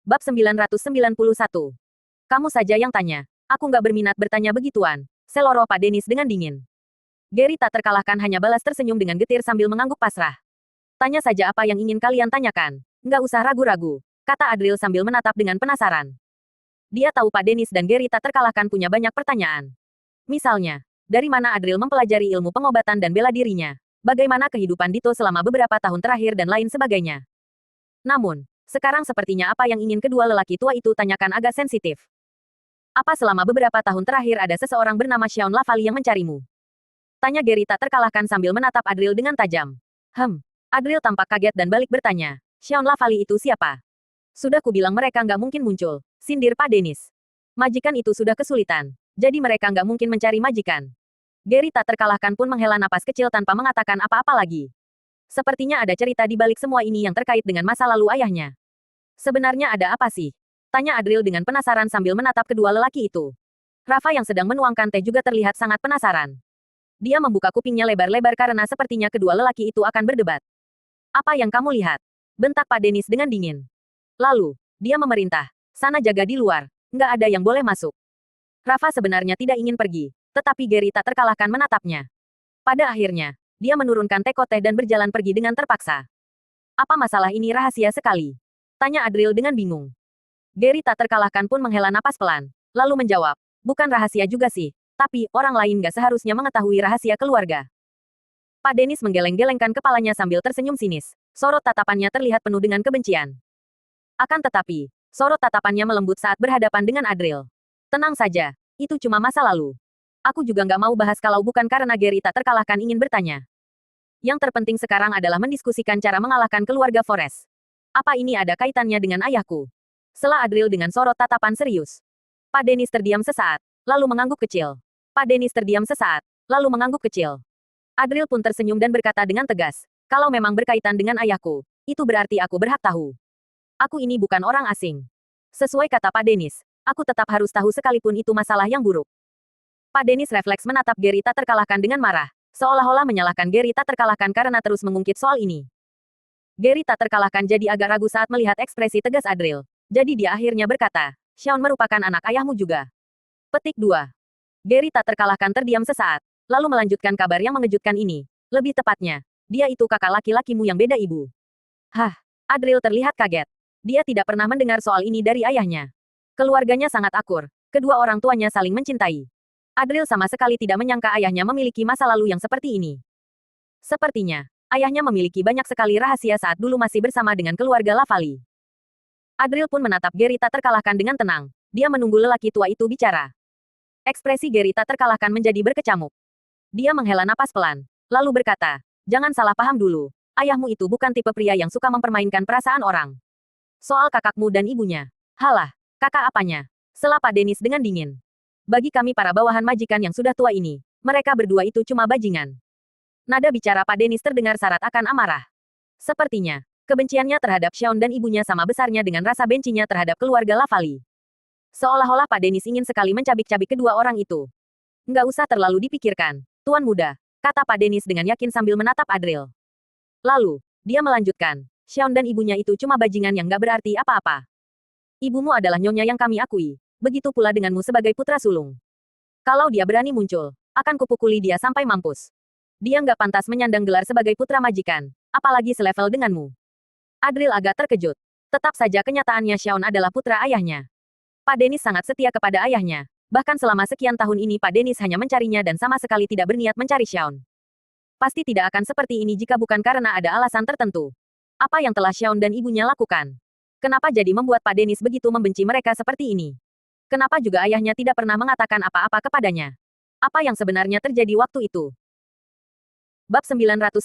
Bab 991. Kamu saja yang tanya. Aku nggak berminat bertanya begituan. Seloroh Pak Denis dengan dingin. Gary tak terkalahkan hanya balas tersenyum dengan getir sambil mengangguk pasrah. Tanya saja apa yang ingin kalian tanyakan. Nggak usah ragu-ragu, kata Adril sambil menatap dengan penasaran. Dia tahu Pak Denis dan Gary tak terkalahkan punya banyak pertanyaan. Misalnya, dari mana Adril mempelajari ilmu pengobatan dan bela dirinya? Bagaimana kehidupan Dito selama beberapa tahun terakhir dan lain sebagainya. Namun, sekarang sepertinya apa yang ingin kedua lelaki tua itu tanyakan agak sensitif. Apa selama beberapa tahun terakhir ada seseorang bernama Xiaon Lavali yang mencarimu? Tanya Gary tak terkalahkan sambil menatap Adril dengan tajam. Adril tampak kaget dan balik bertanya. Xiaon Lavali itu siapa? Sudah kubilang mereka nggak mungkin muncul, sindir Pak Denis. Majikan itu sudah kesulitan, jadi mereka nggak mungkin mencari majikan. Gary tak terkalahkan pun menghela napas kecil tanpa mengatakan apa-apa lagi. Sepertinya ada cerita di balik semua ini yang terkait dengan masa lalu ayahnya. Sebenarnya ada apa sih? Tanya Adril dengan penasaran sambil menatap kedua lelaki itu. Rafa yang sedang menuangkan teh juga terlihat sangat penasaran. Dia membuka kupingnya lebar-lebar karena sepertinya kedua lelaki itu akan berdebat. Apa yang kamu lihat? Bentak Pak Denis dengan dingin. Lalu, dia memerintah. Sana jaga di luar. Nggak ada yang boleh masuk. Rafa sebenarnya tidak ingin pergi, tetapi Gary tak terkalahkan menatapnya. Pada akhirnya, dia menurunkan teko teh dan berjalan pergi dengan terpaksa. Apa masalah ini rahasia sekali? Tanya Adril dengan bingung. Gary tak terkalahkan pun menghela napas pelan, lalu menjawab. Bukan rahasia juga sih, tapi orang lain nggak seharusnya mengetahui rahasia keluarga. Pak Denis menggeleng-gelengkan kepalanya sambil tersenyum sinis. Sorot tatapannya terlihat penuh dengan kebencian. Akan tetapi, sorot tatapannya melembut saat berhadapan dengan Adril. Tenang saja, itu cuma masa lalu. Aku juga nggak mau bahas kalau bukan karena Gary tak terkalahkan ingin bertanya. Yang terpenting sekarang adalah mendiskusikan cara mengalahkan keluarga Forest. Apa ini ada kaitannya dengan ayahku? Sela Adril dengan sorot tatapan serius. Pak Denis terdiam sesaat, lalu mengangguk kecil. Pak Denis terdiam sesaat, lalu mengangguk kecil. Adril pun tersenyum dan berkata dengan tegas, kalau memang berkaitan dengan ayahku, itu berarti aku berhak tahu. Aku ini bukan orang asing. Sesuai kata Pak Denis, aku tetap harus tahu sekalipun itu masalah yang buruk. Pak Denis refleks menatap Gary tak terkalahkan dengan marah, seolah-olah menyalahkan Gary tak terkalahkan karena terus mengungkit soal ini. Gary tak terkalahkan jadi agak ragu saat melihat ekspresi tegas Adril. Jadi dia akhirnya berkata, Xiaon merupakan anak ayahmu juga. Petik 2. Gary tak terkalahkan terdiam sesaat, lalu melanjutkan kabar yang mengejutkan ini. Lebih tepatnya, dia itu kakak laki-lakimu yang beda ibu. Adril terlihat kaget. Dia tidak pernah mendengar soal ini dari ayahnya. Keluarganya sangat akur, kedua orang tuanya saling mencintai. Adril sama sekali tidak menyangka ayahnya memiliki masa lalu yang seperti ini. Sepertinya, ayahnya memiliki banyak sekali rahasia saat dulu masih bersama dengan keluarga Lavali. Adril pun menatap Gary tak terkalahkan dengan tenang. Dia menunggu lelaki tua itu bicara. Ekspresi Gary tak terkalahkan menjadi berkecamuk. Dia menghela napas pelan, lalu berkata, jangan salah paham dulu. Ayahmu itu bukan tipe pria yang suka mempermainkan perasaan orang. Soal kakakmu dan ibunya. Halah, kakak apanya? Sela Pak Denis dengan dingin. Bagi kami para bawahan majikan yang sudah tua ini, mereka berdua itu cuma bajingan. Nada bicara Pak Denis terdengar syarat akan amarah. Sepertinya, kebenciannya terhadap Xiaon dan ibunya sama besarnya dengan rasa bencinya terhadap keluarga Lavali. Seolah-olah Pak Denis ingin sekali mencabik-cabik kedua orang itu. Nggak usah terlalu dipikirkan, Tuan Muda, kata Pak Denis dengan yakin sambil menatap Adril. Lalu, dia melanjutkan, Xiaon dan ibunya itu cuma bajingan yang nggak berarti apa-apa. Ibumu adalah nyonya yang kami akui, begitu pula denganmu sebagai putra sulung. Kalau dia berani muncul, akan kupukuli dia sampai mampus. Dia nggak pantas menyandang gelar sebagai putra majikan, apalagi selevel denganmu. Adril agak terkejut. Tetap saja kenyataannya Xiaon adalah putra ayahnya. Pak Denis sangat setia kepada ayahnya. Bahkan selama sekian tahun ini Pak Denis hanya mencarinya dan sama sekali tidak berniat mencari Xiaon. Pasti tidak akan seperti ini jika bukan karena ada alasan tertentu. Apa yang telah Xiaon dan ibunya lakukan? Kenapa jadi membuat Pak Denis begitu membenci mereka seperti ini? Kenapa juga ayahnya tidak pernah mengatakan apa-apa kepadanya? Apa yang sebenarnya terjadi waktu itu? Bab 992.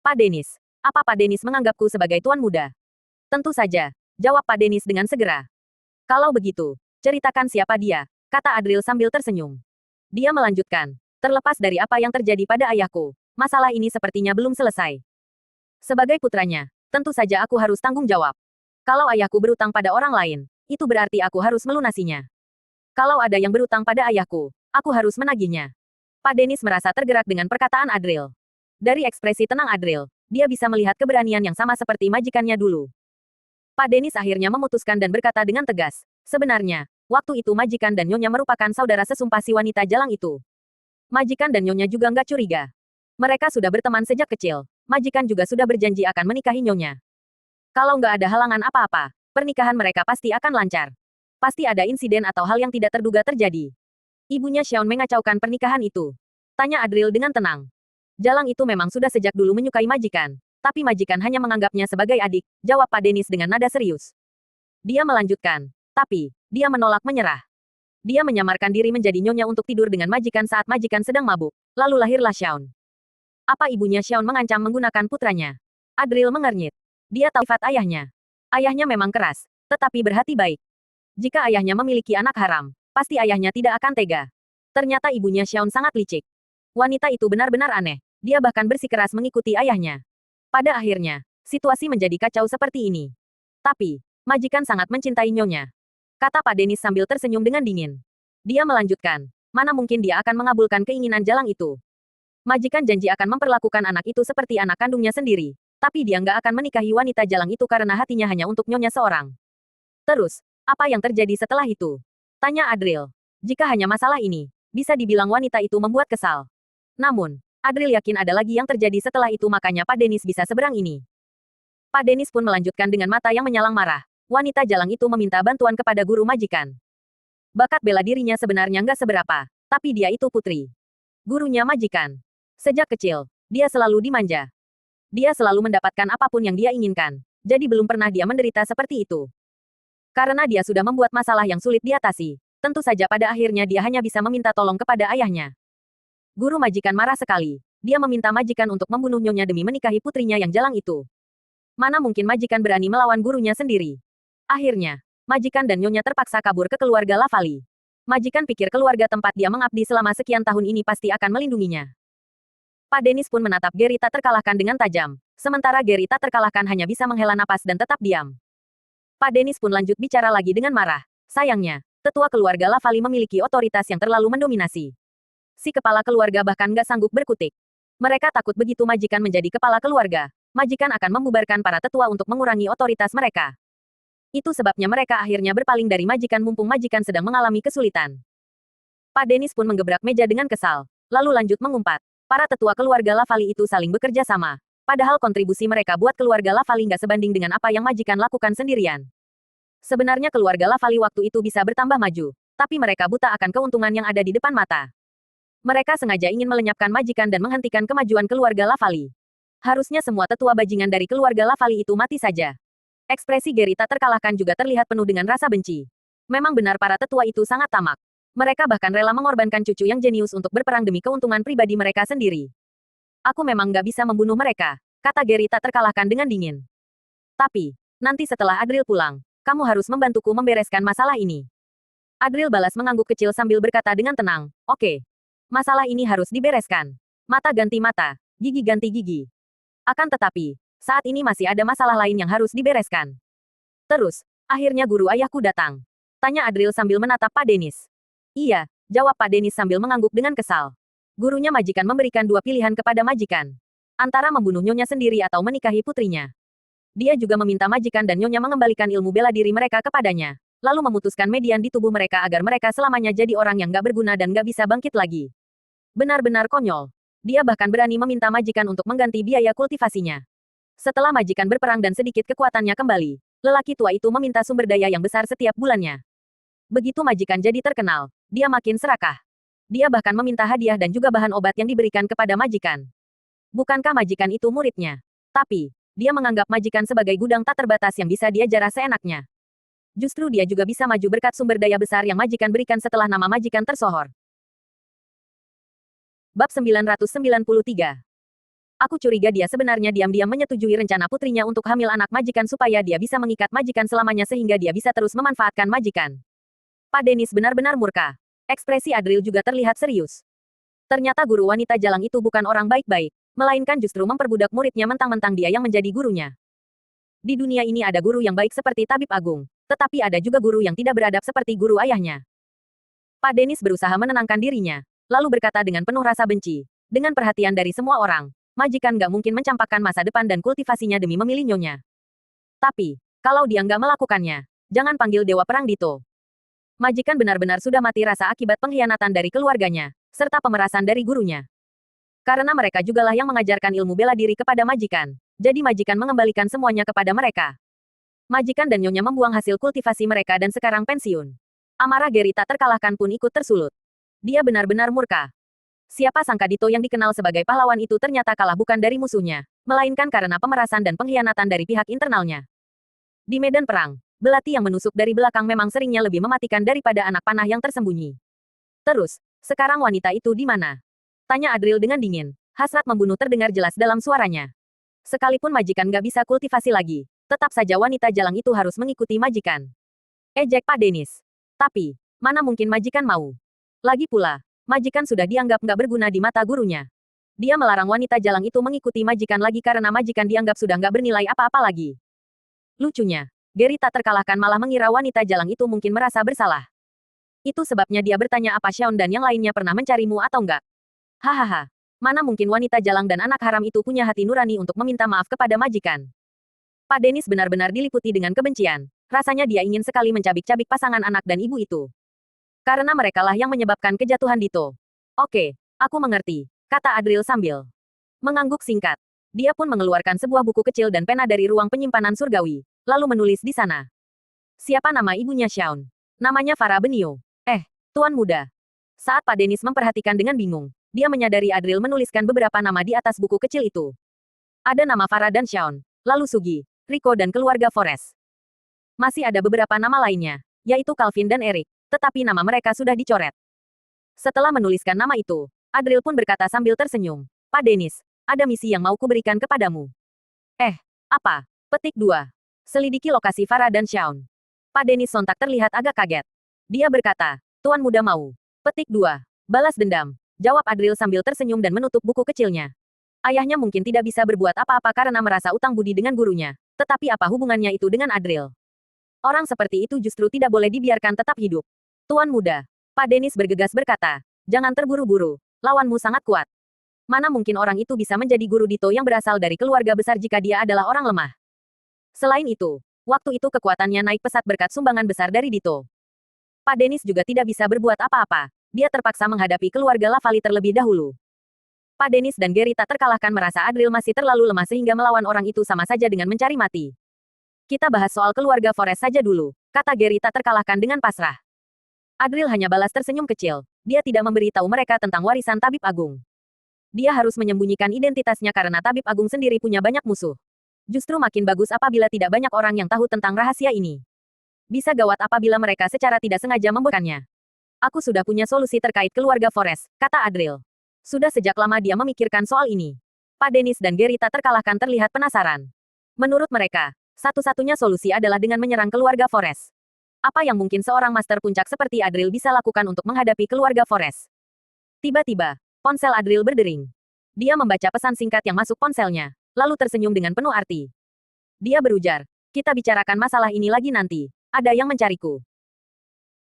Pak Denis. Apa Pak Denis menganggapku sebagai tuan muda? Tentu saja, jawab Pak Denis dengan segera. Kalau begitu, ceritakan siapa dia, kata Adril sambil tersenyum. Dia melanjutkan, terlepas dari apa yang terjadi pada ayahku, masalah ini sepertinya belum selesai. Sebagai putranya, tentu saja aku harus tanggung jawab. Kalau ayahku berutang pada orang lain, itu berarti aku harus melunasinya. Kalau ada yang berutang pada ayahku, aku harus menagihnya. Pak Denis merasa tergerak dengan perkataan Adril. Dari ekspresi tenang Adril, dia bisa melihat keberanian yang sama seperti majikannya dulu. Pak Denis akhirnya memutuskan dan berkata dengan tegas. Sebenarnya, waktu itu majikan dan nyonya merupakan saudara sesumpah si wanita jalang itu. Majikan dan nyonya juga nggak curiga. Mereka sudah berteman sejak kecil. Majikan juga sudah berjanji akan menikahi nyonya. Kalau nggak ada halangan apa-apa, pernikahan mereka pasti akan lancar. Pasti ada insiden atau hal yang tidak terduga terjadi. Ibunya Xiaon mengacaukan pernikahan itu. Tanya Adril dengan tenang. Jalang itu memang sudah sejak dulu menyukai majikan. Tapi majikan hanya menganggapnya sebagai adik, jawab Pak Denis dengan nada serius. Dia melanjutkan. Tapi, dia menolak menyerah. Dia menyamarkan diri menjadi nyonya untuk tidur dengan majikan saat majikan sedang mabuk. Lalu lahirlah Xiaon. Apa ibunya Xiaon mengancam menggunakan putranya? Adril mengernyit. Dia tahu sifat ayahnya. Ayahnya memang keras, tetapi berhati baik. Jika ayahnya memiliki anak haram, pasti ayahnya tidak akan tega. Ternyata ibunya Xiaon sangat licik. Wanita itu benar-benar aneh. Dia bahkan bersikeras mengikuti ayahnya. Pada akhirnya, situasi menjadi kacau seperti ini. Tapi, majikan sangat mencintai nyonya. Kata Pak Denis sambil tersenyum dengan dingin. Dia melanjutkan, mana mungkin dia akan mengabulkan keinginan jalang itu. Majikan janji akan memperlakukan anak itu seperti anak kandungnya sendiri. Tapi dia nggak akan menikahi wanita jalang itu karena hatinya hanya untuk nyonya seorang. Terus, apa yang terjadi setelah itu? Tanya Adril. Jika hanya masalah ini, bisa dibilang wanita itu membuat kesal. Namun, Adril yakin ada lagi yang terjadi setelah itu makanya Pak Denis bisa seberang ini. Pak Denis pun melanjutkan dengan mata yang menyalang marah. Wanita jalang itu meminta bantuan kepada guru majikan. Bakat bela dirinya sebenarnya nggak seberapa, tapi dia itu putri. Gurunya majikan. Sejak kecil, dia selalu dimanja. Dia selalu mendapatkan apapun yang dia inginkan, jadi belum pernah dia menderita seperti itu. Karena dia sudah membuat masalah yang sulit diatasi, tentu saja pada akhirnya dia hanya bisa meminta tolong kepada ayahnya. Guru majikan marah sekali. Dia meminta majikan untuk membunuh nyonya demi menikahi putrinya yang jalang itu. Mana mungkin majikan berani melawan gurunya sendiri. Akhirnya, majikan dan nyonya terpaksa kabur ke keluarga Lavali. Majikan pikir keluarga tempat dia mengabdi selama sekian tahun ini pasti akan melindunginya. Pak Denis pun menatap Gary tak terkalahkan dengan tajam. Sementara Gary tak terkalahkan hanya bisa menghela napas dan tetap diam. Pak Denis pun lanjut bicara lagi dengan marah. Sayangnya, tetua keluarga Lavali memiliki otoritas yang terlalu mendominasi. Si kepala keluarga bahkan nggak sanggup berkutik. Mereka takut begitu majikan menjadi kepala keluarga, majikan akan membubarkan para tetua untuk mengurangi otoritas mereka. Itu sebabnya mereka akhirnya berpaling dari majikan mumpung majikan sedang mengalami kesulitan. Pak Denis pun menggebrak meja dengan kesal, lalu lanjut mengumpat. Para tetua keluarga Lavali itu saling bekerja sama. Padahal kontribusi mereka buat keluarga Lavali nggak sebanding dengan apa yang majikan lakukan sendirian. Sebenarnya keluarga Lavali waktu itu bisa bertambah maju, tapi mereka buta akan keuntungan yang ada di depan mata. Mereka sengaja ingin melenyapkan majikan dan menghentikan kemajuan keluarga Lavali. Harusnya semua tetua bajingan dari keluarga Lavali itu mati saja. Ekspresi Gary tak terkalahkan juga terlihat penuh dengan rasa benci. Memang benar para tetua itu sangat tamak. Mereka bahkan rela mengorbankan cucu yang jenius untuk berperang demi keuntungan pribadi mereka sendiri. Aku memang nggak bisa membunuh mereka, kata Gary tak terkalahkan dengan dingin. Tapi, nanti setelah Adril pulang, kamu harus membantuku membereskan masalah ini. Adril balas mengangguk kecil sambil berkata dengan tenang, oke. Masalah ini harus dibereskan. Mata ganti mata, gigi ganti gigi. Akan tetapi, saat ini masih ada masalah lain yang harus dibereskan. Terus, akhirnya guru ayahku datang. Tanya Adril sambil menatap Pak Denis. Iya, jawab Pak Denis sambil mengangguk dengan kesal. Gurunya majikan memberikan dua pilihan kepada majikan. Antara membunuh nyonya sendiri atau menikahi putrinya. Dia juga meminta majikan dan nyonya mengembalikan ilmu bela diri mereka kepadanya. Lalu memutuskan median di tubuh mereka agar mereka selamanya jadi orang yang gak berguna dan gak bisa bangkit lagi. Benar-benar konyol. Dia bahkan berani meminta majikan untuk mengganti biaya kultivasinya. Setelah majikan berperang dan sedikit kekuatannya kembali, lelaki tua itu meminta sumber daya yang besar setiap bulannya. Begitu majikan jadi terkenal, dia makin serakah. Dia bahkan meminta hadiah dan juga bahan obat yang diberikan kepada majikan. Bukankah majikan itu muridnya? Tapi, dia menganggap majikan sebagai gudang tak terbatas yang bisa dia jarah seenaknya. Justru dia juga bisa maju berkat sumber daya besar yang majikan berikan setelah nama majikan tersohor. Bab 993. Aku curiga dia sebenarnya diam-diam menyetujui rencana putrinya untuk hamil anak majikan supaya dia bisa mengikat majikan selamanya sehingga dia bisa terus memanfaatkan majikan. Pak Denis benar-benar murka. Ekspresi Adril juga terlihat serius. Ternyata guru wanita jalang itu bukan orang baik-baik, melainkan justru memperbudak muridnya mentang-mentang dia yang menjadi gurunya. Di dunia ini ada guru yang baik seperti tabib agung, tetapi ada juga guru yang tidak beradab seperti guru ayahnya. Pak Denis berusaha menenangkan dirinya. Lalu berkata dengan penuh rasa benci, dengan perhatian dari semua orang, majikan nggak mungkin mencampakkan masa depan dan kultivasinya demi memilih nyonya. Tapi, Kalau dia nggak melakukannya, jangan panggil Dewa Perang Dito. Majikan benar-benar sudah mati rasa akibat pengkhianatan dari keluarganya, serta pemerasan dari gurunya. Karena mereka jugalah yang mengajarkan ilmu bela diri kepada majikan. Jadi majikan mengembalikan semuanya kepada mereka. Majikan dan nyonya membuang hasil kultivasi mereka dan sekarang pensiun. Amarah Gary tak terkalahkan pun ikut tersulut. Dia benar-benar murka. Siapa sangka Dito yang dikenal sebagai pahlawan itu ternyata kalah bukan dari musuhnya, melainkan karena pemerasan dan pengkhianatan dari pihak internalnya. Di medan perang, belati yang menusuk dari belakang memang seringnya lebih mematikan daripada anak panah yang tersembunyi. Terus, sekarang wanita itu di mana? Tanya Adril dengan dingin. Hasrat membunuh terdengar jelas dalam suaranya. Sekalipun majikan nggak bisa kultivasi lagi, tetap saja wanita jalang itu harus mengikuti majikan. Ejek Pak Denis. Tapi, mana mungkin majikan mau? Lagi pula, majikan sudah dianggap nggak berguna di mata gurunya. Dia melarang wanita jalang itu mengikuti majikan lagi karena majikan dianggap sudah nggak bernilai apa-apa lagi. Lucunya, Gary tak terkalahkan malah mengira wanita jalang itu mungkin merasa bersalah. Itu sebabnya dia bertanya apa Xiaon dan yang lainnya pernah mencarimu atau enggak. Hahaha. Mana mungkin wanita jalang dan anak haram itu punya hati nurani untuk meminta maaf kepada majikan. Pak Denis benar-benar diliputi dengan kebencian. Rasanya dia ingin sekali mencabik-cabik pasangan anak dan ibu itu. Karena merekalah yang menyebabkan kejatuhan Dito. Oke, aku mengerti, kata Adril sambil mengangguk singkat. Dia pun mengeluarkan sebuah buku kecil dan pena dari ruang penyimpanan surgawi, lalu menulis di sana. Siapa nama ibunya Xiaon? Namanya Farah Benio. Tuan muda. Saat Pak Denis memperhatikan dengan bingung, dia menyadari Adril menuliskan beberapa nama di atas buku kecil itu. Ada nama Farah dan Xiaon, lalu Sugi, Rico dan keluarga Forest. Masih ada beberapa nama lainnya, yaitu Calvin dan Eric, tetapi nama mereka sudah dicoret. Setelah menuliskan nama itu, Adril pun berkata sambil tersenyum, Pak Denis, ada misi yang mau kuberikan kepadamu. Apa? Petik 2. Selidiki lokasi Farah dan Xiaon. Pak Denis sontak terlihat agak kaget. Dia berkata, Tuan muda mau. Petik 2. Balas dendam. Jawab Adril sambil tersenyum dan menutup buku kecilnya. Ayahnya mungkin tidak bisa berbuat apa-apa karena merasa utang budi dengan gurunya. Tetapi apa hubungannya itu dengan Adril? Orang seperti itu justru tidak boleh dibiarkan tetap hidup. Tuan muda. Pak Denis bergegas berkata, jangan terburu-buru. Lawanmu sangat kuat. Mana mungkin orang itu bisa menjadi guru Dito yang berasal dari keluarga besar jika dia adalah orang lemah. Selain itu, waktu itu kekuatannya naik pesat berkat sumbangan besar dari Dito. Pak Denis juga tidak bisa berbuat apa-apa. Dia terpaksa menghadapi keluarga Lavali terlebih dahulu. Pak Denis dan Gary tak terkalahkan merasa Adril masih terlalu lemah sehingga melawan orang itu sama saja dengan mencari mati. Kita bahas soal keluarga Forest saja dulu, kata Gary tak terkalahkan dengan pasrah. Adril hanya balas tersenyum kecil. Dia tidak memberi tahu mereka tentang warisan Tabib Agung. Dia harus menyembunyikan identitasnya karena Tabib Agung sendiri punya banyak musuh. Justru makin bagus apabila tidak banyak orang yang tahu tentang rahasia ini. Bisa gawat apabila mereka secara tidak sengaja membukannya. Aku sudah punya solusi terkait keluarga Forest, kata Adril. Sudah sejak lama dia memikirkan soal ini. Pak Denis dan Gary tak terkalahkan terlihat penasaran. Menurut mereka, satu-satunya solusi adalah dengan menyerang keluarga Forest. Apa yang mungkin seorang master puncak seperti Adril bisa lakukan untuk menghadapi keluarga Forest? Tiba-tiba, ponsel Adril berdering. Dia membaca pesan singkat yang masuk ponselnya, lalu tersenyum dengan penuh arti. Dia berujar, kita bicarakan masalah ini lagi nanti. Ada yang mencariku.